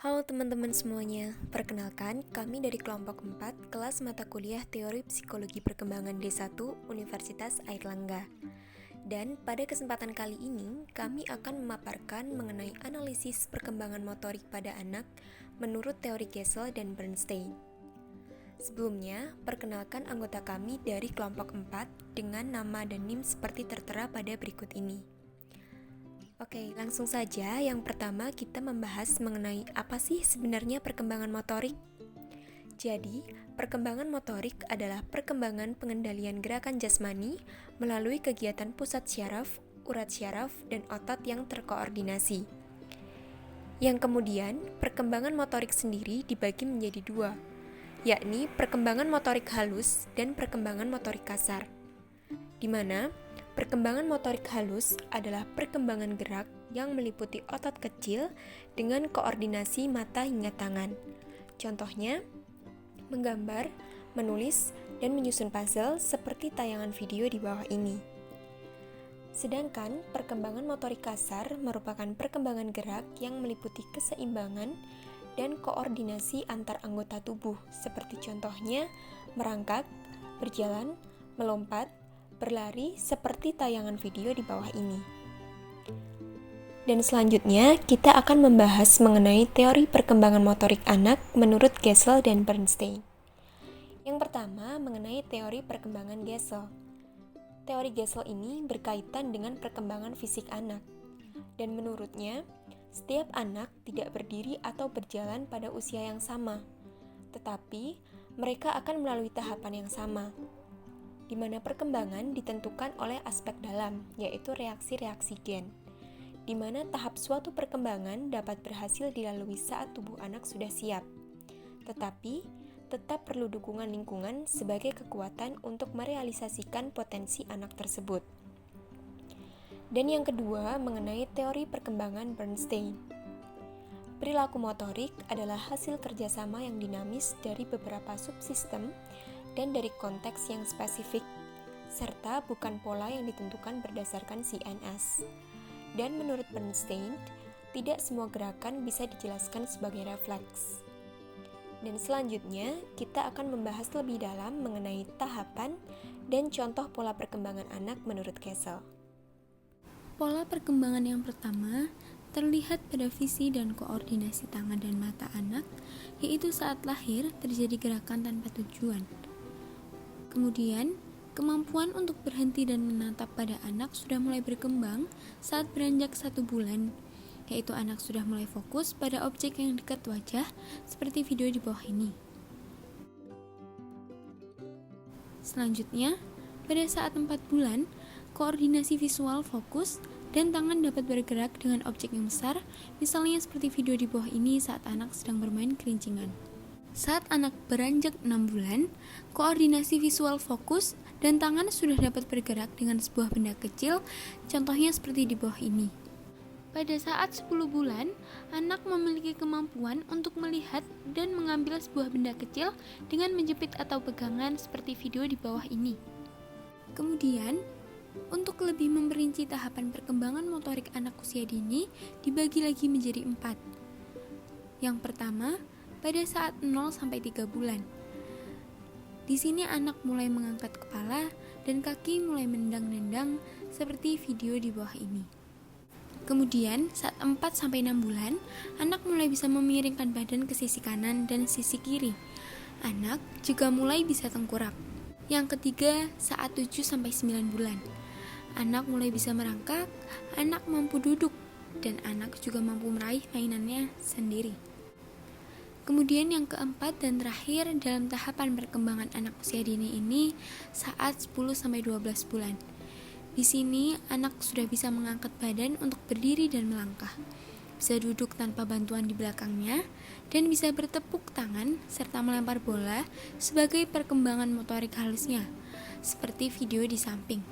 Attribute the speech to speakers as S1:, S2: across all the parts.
S1: Halo teman-teman semuanya, perkenalkan kami dari kelompok 4 kelas mata kuliah Teori Psikologi Perkembangan D1 Universitas Airlangga. Dan pada kesempatan kali ini, kami akan memaparkan mengenai analisis perkembangan motorik pada anak menurut teori Gesell dan Bernstein. Sebelumnya, perkenalkan anggota kami dari kelompok 4 dengan nama dan NIM seperti tertera pada berikut ini. Oke, langsung saja. Yang pertama kita membahas mengenai apa sih sebenarnya perkembangan motorik. Jadi, perkembangan motorik adalah perkembangan pengendalian gerakan jasmani melalui kegiatan pusat syaraf, urat syaraf, dan otot yang terkoordinasi. Yang kemudian, perkembangan motorik sendiri dibagi menjadi dua, yakni perkembangan motorik halus dan perkembangan motorik kasar, di mana perkembangan motorik halus adalah perkembangan gerak yang meliputi otot kecil dengan koordinasi mata hingga tangan. Contohnya, menggambar, menulis, dan menyusun puzzle seperti tayangan video di bawah ini. Sedangkan perkembangan motorik kasar merupakan perkembangan gerak yang meliputi keseimbangan dan koordinasi antar anggota tubuh, seperti contohnya merangkak, berjalan, melompat, berlari seperti tayangan video di bawah ini. Dan selanjutnya, kita akan membahas mengenai teori perkembangan motorik anak menurut Gesell dan Bernstein. Yang pertama, mengenai teori perkembangan Gesell. Teori Gesell ini berkaitan dengan perkembangan fisik anak. Dan menurutnya, setiap anak tidak berdiri atau berjalan pada usia yang sama, tetapi mereka akan melalui tahapan yang sama, di mana perkembangan ditentukan oleh aspek dalam, yaitu reaksi-reaksi gen, di mana tahap suatu perkembangan dapat berhasil dilalui saat tubuh anak sudah siap, tetapi tetap perlu dukungan lingkungan sebagai kekuatan untuk merealisasikan potensi anak tersebut. Dan yang kedua, mengenai teori perkembangan Bernstein. Perilaku motorik adalah hasil kerjasama yang dinamis dari beberapa subsistem dan dari konteks yang spesifik, serta bukan pola yang ditentukan berdasarkan CNS. Dan menurut Bernstein, tidak semua gerakan bisa dijelaskan sebagai refleks. Dan selanjutnya, kita akan membahas lebih dalam mengenai tahapan dan contoh pola perkembangan anak menurut Gesell.
S2: Pola perkembangan yang pertama terlihat pada visi dan koordinasi tangan dan mata anak, yaitu saat lahir terjadi gerakan tanpa tujuan. Kemudian, kemampuan untuk berhenti dan menatap pada anak sudah mulai berkembang saat beranjak 1 bulan, yaitu anak sudah mulai fokus pada objek yang dekat wajah, seperti video di bawah ini. Selanjutnya, pada saat 4 bulan, koordinasi visual fokus dan tangan dapat bergerak dengan objek yang besar, misalnya seperti video di bawah ini saat anak sedang bermain kelincingan. Saat anak beranjak 6 bulan, koordinasi visual fokus dan tangan sudah dapat bergerak dengan sebuah benda kecil, contohnya seperti di bawah ini. Pada saat 10 bulan, anak memiliki kemampuan untuk melihat dan mengambil sebuah benda kecil dengan menjepit atau pegangan seperti video di bawah ini. Kemudian, untuk lebih memperinci tahapan perkembangan motorik anak usia dini, dibagi lagi menjadi 4. Yang pertama, pada saat 0-3 bulan. Di sini anak mulai mengangkat kepala dan kaki mulai menendang-nendang seperti video di bawah ini. Kemudian, saat 4-6 bulan, anak mulai bisa memiringkan badan ke sisi kanan dan sisi kiri. Anak juga mulai bisa tengkurap. Yang ketiga, saat 7-9 bulan. Anak mulai bisa merangkak, anak mampu duduk, dan anak juga mampu meraih mainannya sendiri. Kemudian yang keempat dan terakhir dalam tahapan perkembangan anak usia dini ini saat 10-12 bulan. Di sini anak sudah bisa mengangkat badan untuk berdiri dan melangkah, bisa duduk tanpa bantuan di belakangnya, dan bisa bertepuk tangan serta melempar bola sebagai perkembangan motorik halusnya, seperti video di samping.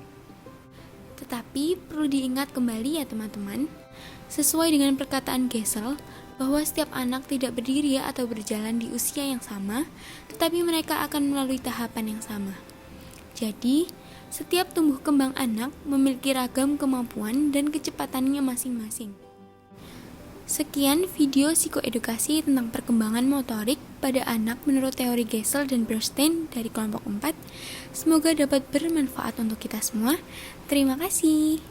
S2: Tetapi perlu diingat kembali ya teman-teman, sesuai dengan perkataan Gesell, bahwa setiap anak tidak berdiri atau berjalan di usia yang sama, tetapi mereka akan melalui tahapan yang sama. Jadi, setiap tumbuh kembang anak memiliki ragam kemampuan dan kecepatannya masing-masing. Sekian video psikoedukasi tentang perkembangan motorik pada anak menurut teori Gesell dan Bernstein dari kelompok 4. Semoga dapat bermanfaat untuk kita semua. Terima kasih.